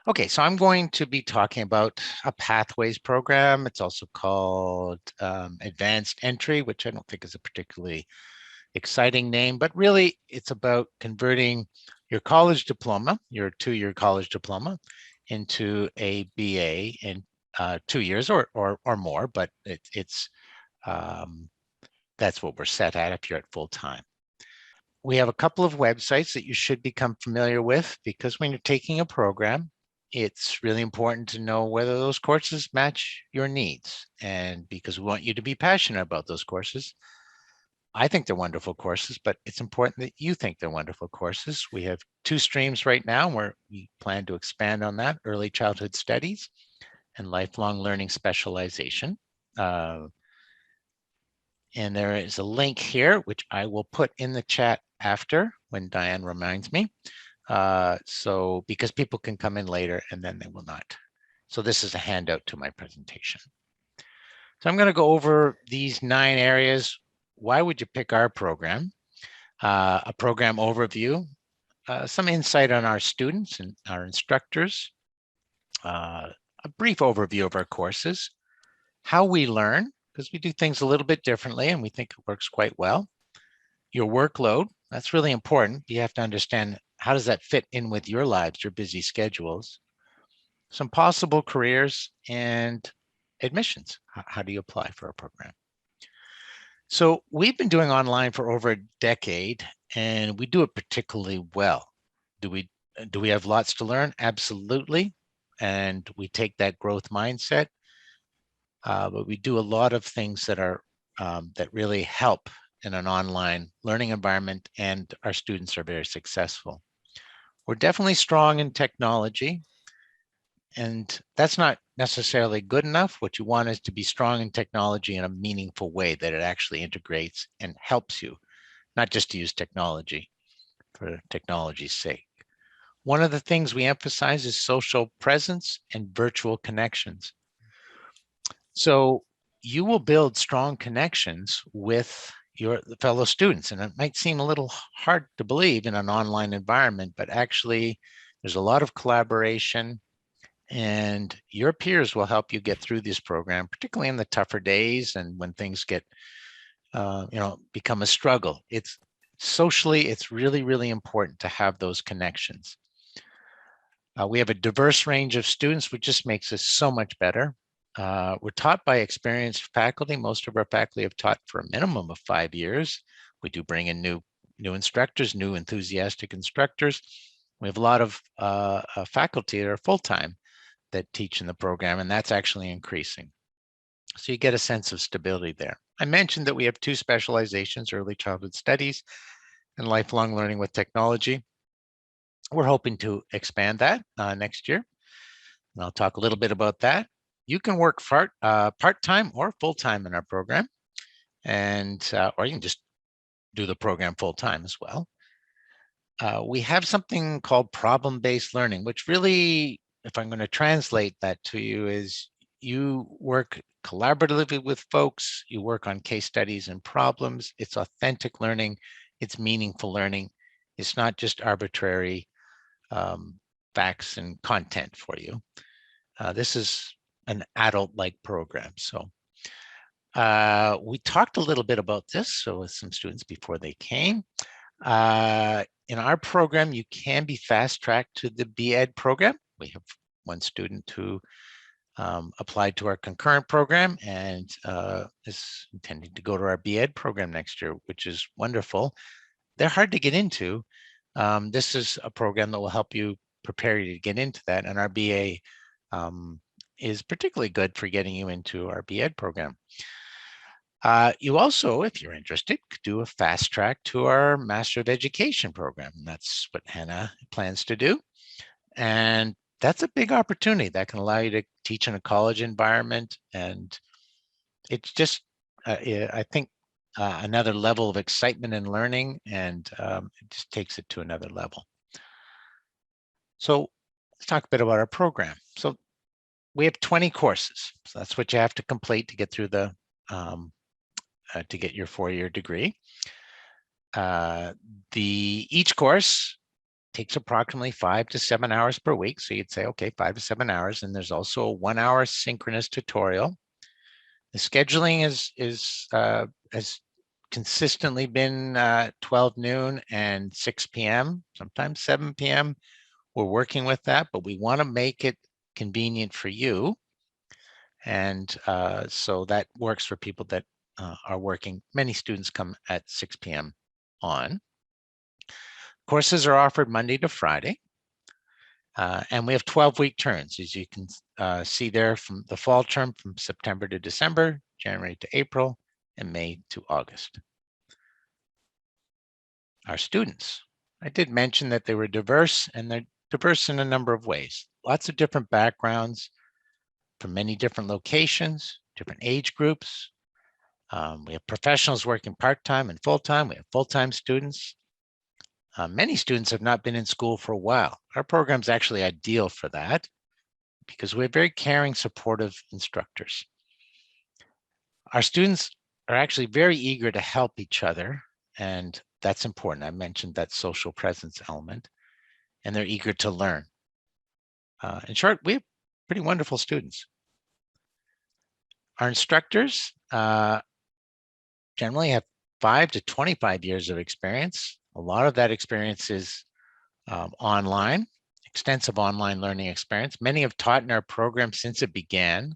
Okay, so I'm going to be talking about a pathways program. It's also called advanced entry, which I don't think is a particularly exciting name, but really it's about converting your college diploma, your 2-year college diploma, into a BA in 2 years or more, but it's um, that's what we're set at if you're at full time. We have a couple of websites that you should become familiar with, because when you're taking a program, it's really important to know whether those courses match your needs. And because we want you to be passionate about those courses, I think they're wonderful courses, but it's important that you think they're wonderful courses. We have 2 streams right now where we plan to expand on that: early childhood studies and lifelong learning specialization. Uh, and there is a link here, which I will put in the chat after when Diane reminds me. So because people can come in later and then they will not. So this is a handout to my presentation. So I'm going to go over these 9 areas. Why would you pick our program? A program overview, some insight on our students and our instructors, a brief overview of our courses, how we learn, because we do things a little bit differently and we think it works quite well. Your workload, that's really important. You have to understand, how does that fit in with your lives, your busy schedules? Some possible careers and admissions. How do you apply for a program? So we've been doing online for over a decade, and we do it particularly well. Do we have lots to learn? Absolutely. And we take that growth mindset, but we do a lot of things that are that really help in an online learning environment, and our students are very successful. We're definitely strong in technology, and that's not necessarily good enough. What you want is to be strong in technology in a meaningful way, that it actually integrates and helps you, not just to use technology for technology's sake. One of the things we emphasize is social presence and virtual connections. So you will build strong connections with your fellow students. And it might seem a little hard to believe in an online environment, but actually there's a lot of collaboration, and your peers will help you get through this program, particularly in the tougher days and when things get, become a struggle. It's socially, it's really, really important to have those connections. We have a diverse range of students, which just makes us so much better. We're taught by experienced faculty. Most of our faculty have taught for a minimum of 5 years. We do bring in new instructors, new enthusiastic instructors. We have a lot of faculty that are full-time that teach in the program, and that's actually increasing. So you get a sense of stability there. I mentioned that we have 2 specializations, early childhood studies and lifelong learning with technology. We're hoping to expand that next year, and I'll talk a little bit about that. You can work part-time or full-time in our program, and or you can just do the program full-time as well. We have something called problem-based learning, which really, if I'm going to translate that to you, is you work collaboratively with folks, you work on case studies and problems. It's authentic learning, it's meaningful learning. It's not just arbitrary facts and content for you. This is an adult-like program. So we talked a little bit about this, so with some students before they came. In our program, you can be fast-tracked to the BEd program. We have one student who applied to our concurrent program and is intending to go to our BEd program next year, which is wonderful. They're hard to get into. This is a program that will help you prepare you to get into that, and our BA is particularly good for getting you into our BEd program. You also, if you're interested, could do a fast track to our Master of Education program. And that's what Hannah plans to do. And that's a big opportunity that can allow you to teach in a college environment. And it's just, I think, another level of excitement and learning, and it just takes it to another level. So let's talk a bit about our program. So we have 20 courses. So that's what you have to complete to get through the to get your 4-year degree. Each course takes approximately 5 to 7 hours per week. So you'd say, okay, 5 to 7 hours. And there's also a 1 hour synchronous tutorial. The scheduling has consistently been 12 noon and 6 p.m., sometimes 7 p.m. We're working with that, but we want to make it convenient for you. And so that works for people that are working. Many students come at 6 p.m. on. Courses are offered Monday to Friday. And we have 12-week turns, as you can see there, from the fall term from September to December, January to April, and May to August. Our students, I did mention that they were diverse, and they're diverse in a number of ways. Lots of different backgrounds from many different locations, different age groups. We have professionals working part-time and full-time. We have full-time students. Many students have not been in school for a while. Our program is actually ideal for that because we have very caring, supportive instructors. Our students are actually very eager to help each other, and that's important. I mentioned that social presence element, and they're eager to learn. In short, we have pretty wonderful students. Our instructors generally have 5 to 25 years of experience. A lot of that experience is online, extensive online learning experience. Many have taught in our program since it began.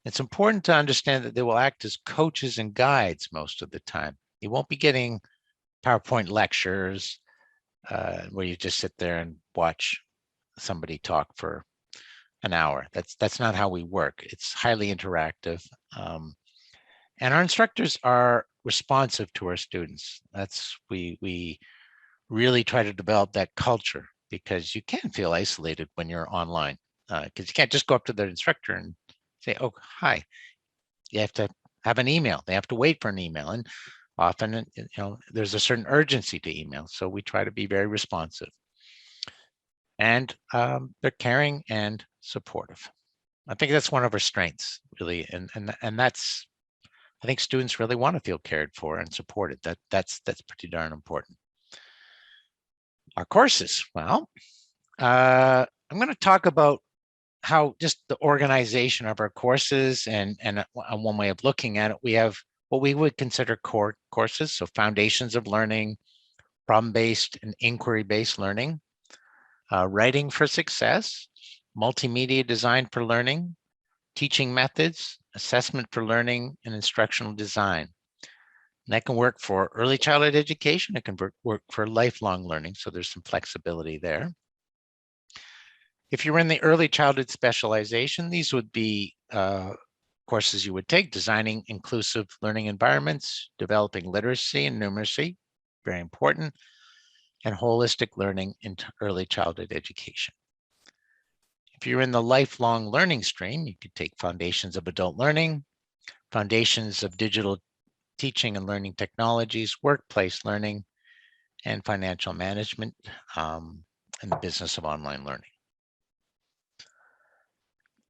It's important to understand that they will act as coaches and guides most of the time. You won't be getting PowerPoint lectures where you just sit there and watch somebody talk for an hour. That's not how we work. It's highly interactive. And our instructors are responsive to our students. We really try to develop that culture, because you can feel isolated when you're online, because you can't just go up to the instructor and say, oh, hi. You have to have an email. They have to wait for an email. And often, there's a certain urgency to email. So we try to be very responsive. And they're caring and supportive. I think that's one of our strengths, really. And that's, I think students really want to feel cared for and supported. That's pretty darn important. Our courses, well, I'm going to talk about how just the organization of our courses, and one way of looking at it, we have what we would consider core courses. So foundations of learning, problem-based and inquiry-based learning, writing for success, multimedia design for learning, teaching methods, assessment for learning, and instructional design. And that can work for early childhood education. It can work for lifelong learning. So there's some flexibility there. If you're in the early childhood specialization, these would be courses you would take: designing inclusive learning environments, developing literacy and numeracy, very important, and holistic learning in early childhood education. If you're in the lifelong learning stream, you could take foundations of adult learning, foundations of digital teaching and learning technologies, workplace learning, and financial management, and the business of online learning.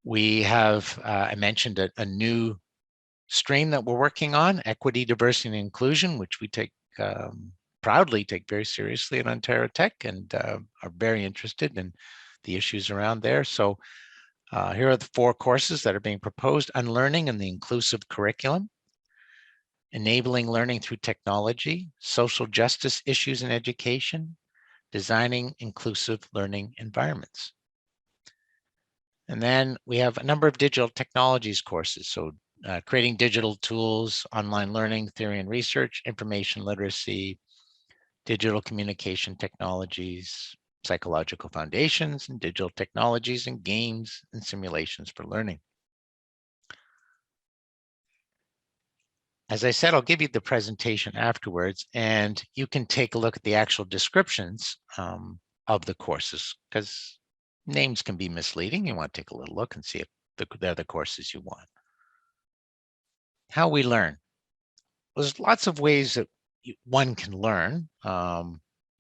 We have, I mentioned a new stream that we're working on, equity, diversity, and inclusion, which we proudly take very seriously at Ontario Tech, and are very interested in the issues around there. So here are the 4 courses that are being proposed: Unlearning and the Inclusive Curriculum, Enabling Learning Through Technology, Social Justice Issues in Education, Designing Inclusive Learning Environments. And then we have a number of digital technologies courses. So creating digital tools, online learning, theory and research, information literacy, digital communication technologies, psychological foundations, and digital technologies, and games and simulations for learning. As I said, I'll give you the presentation afterwards, and you can take a look at the actual descriptions of the courses, because names can be misleading. You want to take a little look and see if they're the courses you want. How we learn. There's lots of ways that one can learn.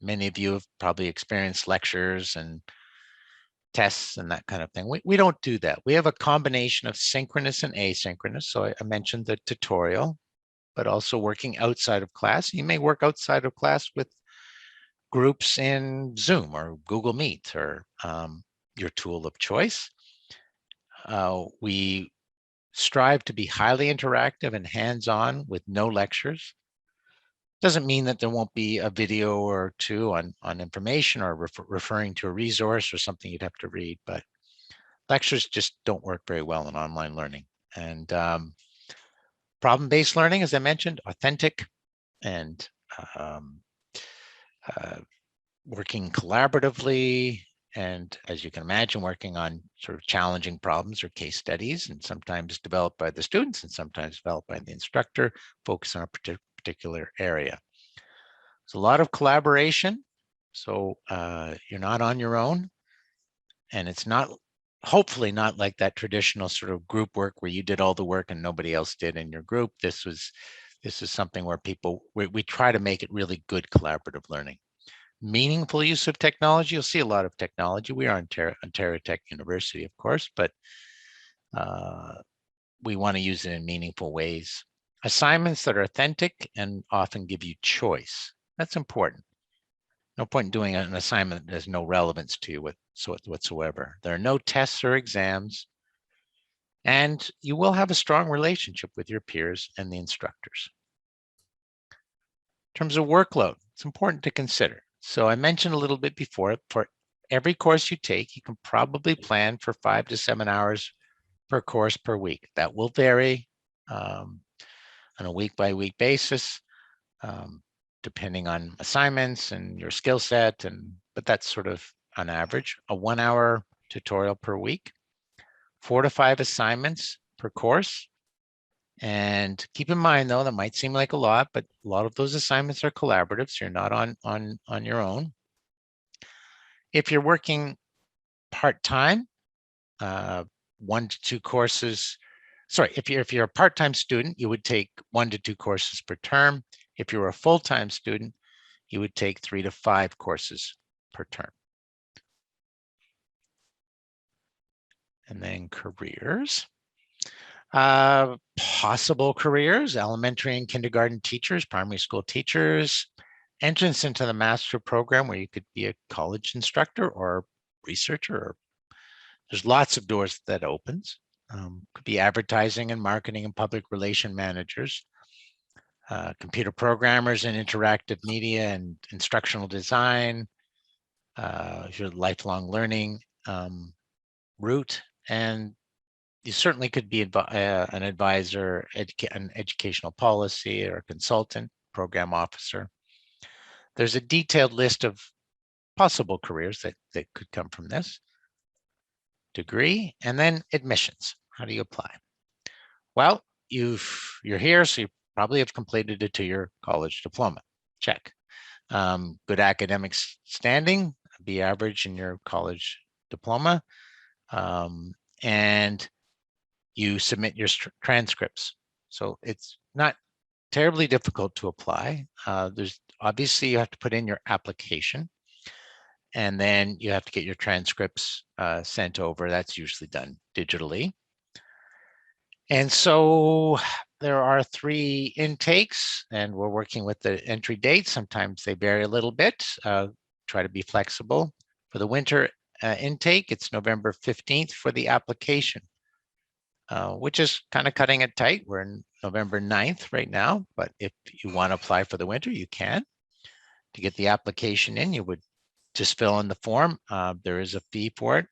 Many of you have probably experienced lectures and tests and that kind of thing. We don't do that. We have a combination of synchronous and asynchronous. So I mentioned the tutorial, but also working outside of class. You may work outside of class with groups in Zoom or Google Meet or your tool of choice. We strive to be highly interactive and hands-on with no lectures. Doesn't mean that there won't be a video or two on information or referring to a resource or something you'd have to read, but lectures just don't work very well in online learning. And problem-based learning, as I mentioned, authentic and working collaboratively, and as you can imagine, working on sort of challenging problems or case studies, and sometimes developed by the students and sometimes developed by the instructor, focus on a particular area. It's a lot of collaboration, so you're not on your own, and it's not, hopefully not like that traditional sort of group work where you did all the work and nobody else did in your group. This is something where we try to make it really good collaborative learning. Meaningful use of technology, you'll see a lot of technology. We are Ontario Tech University, of course, but we want to use it in meaningful ways. Assignments that are authentic and often give you choice. That's important. No point in doing an assignment that has no relevance to you whatsoever. There are no tests or exams, and you will have a strong relationship with your peers and the instructors. In terms of workload, it's important to consider. So I mentioned a little bit before, for every course you take, you can probably plan for 5 to 7 hours per course per week. That will vary on a week-by-week basis, depending on assignments and your skill set, but that's sort of on average, a 1-hour tutorial per week, 4 to 5 assignments per course. And keep in mind, though, that might seem like a lot, but a lot of those assignments are collaborative, so you're not on your own. If you're working part-time, 1 to 2 courses. Sorry, if you're a part-time student, you would take 1 to 2 courses per term. If you're a full-time student, you would take 3 to 5 courses per term. And then careers. Possible careers, elementary and kindergarten teachers, primary school teachers, entrance into the master program where you could be a college instructor or researcher. Or there's lots of doors that opens. Could be advertising and marketing and public relation managers, computer programmers and interactive media and instructional design, your lifelong learning route, and you certainly could be an advisor, an educational policy or a consultant, program officer. There's a detailed list of possible careers that could come from this. Degree, and then admissions. How do you apply? Well, you're here, so you probably have completed a 2-year college diploma. Check. Good academic standing, be average in your college diploma, and you submit your transcripts. So it's not terribly difficult to apply. There's obviously you have to put in your application, and then you have to get your transcripts sent over. That's usually done digitally. And so there are 3 intakes, and we're working with the entry dates. Sometimes they vary a little bit. Try to be flexible. For the winter intake, it's November 15th for the application, which is kind of cutting it tight. We're in November 9th right now, but if you want to apply for the winter, you can. To get the application in, you would just fill in the form. There is a fee for it.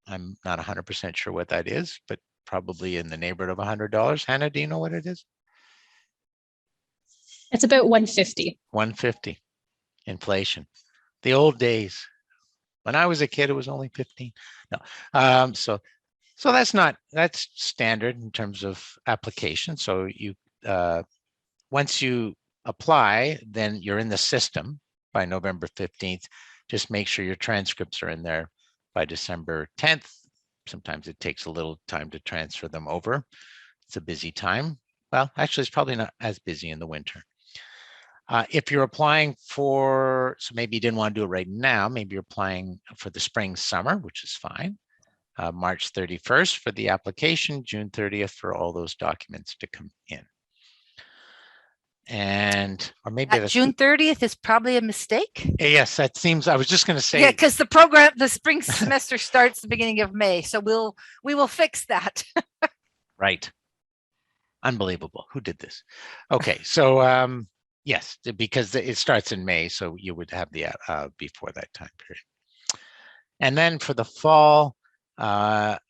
I'm not 100% sure what that is, but probably in the neighborhood of $100. Hannah, do you know what it is? It's about $150. $150. Inflation. The old days. When I was a kid, it was only 15. No. So that's standard in terms of application. So you once you apply, then you're in the system by November 15th. Just make sure your transcripts are in there by December 10th. Sometimes it takes a little time to transfer them over. It's a busy time. Well, actually, it's probably not as busy in the winter. If you're applying for, so maybe you didn't want to do it right now, maybe you're applying for the spring, summer, which is fine. March 31st for the application, June 30th for all those documents to come in. or maybe that's June 30th is probably a mistake. Yes, that seems. I was just going to say. Yeah, because the spring semester starts the beginning of May, so we will fix that. Right. Unbelievable. Who did this? Okay, so yes, because it starts in May, so you would have the before that time period. And then for the fall, March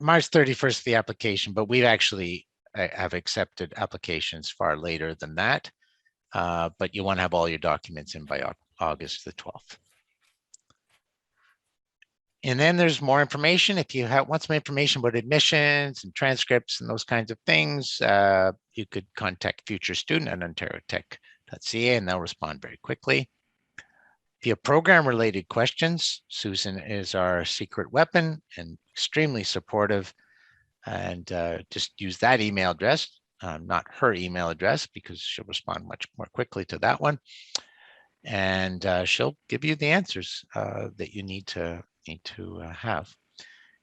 31st, the application, but we've actually have accepted applications far later than that. But you want to have all your documents in by August the 12th. And then there's more information. If you want some information about admissions and transcripts and those kinds of things, you could contact Future Student at ontariotech.ca and they'll respond very quickly. If you have program-related questions, Susan is our secret weapon and extremely supportive. And just use that email address, not her email address, because she'll respond much more quickly to that one. And she'll give you the answers that you need to have.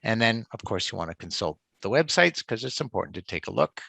And then, of course, you want to consult the websites because it's important to take a look